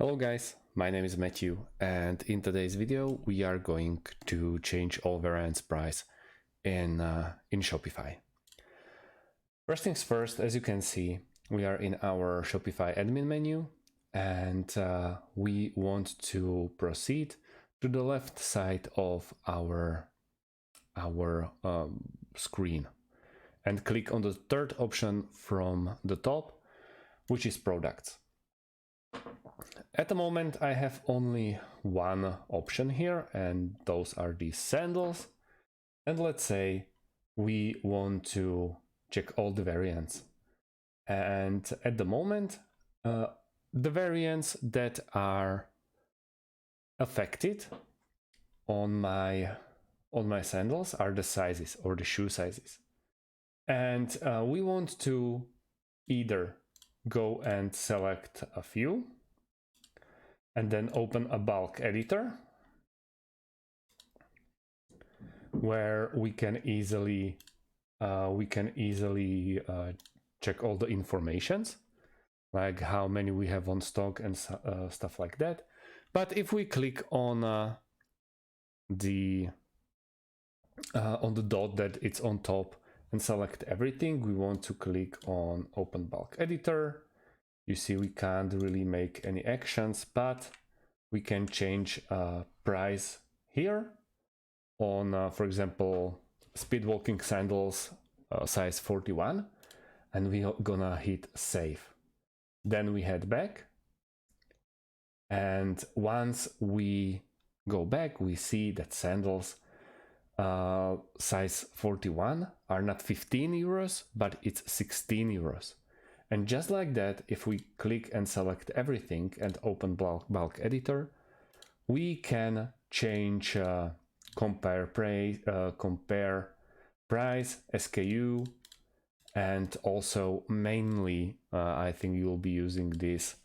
Hello guys, my name is Matthew, and in today's video we are going to change all variants price in Shopify. First things first, as you can see, we are in our Shopify admin menu, and we want to proceed to the left side of our screen and click on the third option from the top, which is products. At the moment I have only one option here, and those are these sandals. And let's say we want to check all the variants, and at the moment the variants that are affected on my sandals are the sizes, or the shoe sizes, and we want to either go and select a few and then open a bulk editor where we can easily check all the informations, like how many we have on stock and stuff like that. But if we click on the dot that it's on top and select everything, we want to click on open bulk editor. You see we can't really make any actions, but we can change price here on, for example, speed walking sandals size 41, and we're gonna hit save. Then we head back, and once we go back, we see that sandals size 41 are not 15 euros, but it's 16 euros. And just like that, if we click and select everything and open bulk editor, we can change compare price, SKU, and also mainly I think you'll be using this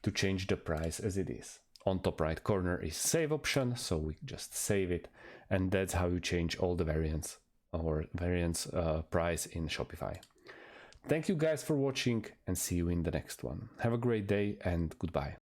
to change the price as it is. On top right corner is save option, so we just save it, and that's how you change all the variants or variants price in Shopify. Thank you guys for watching, and see you in the next one. Have a great day and goodbye.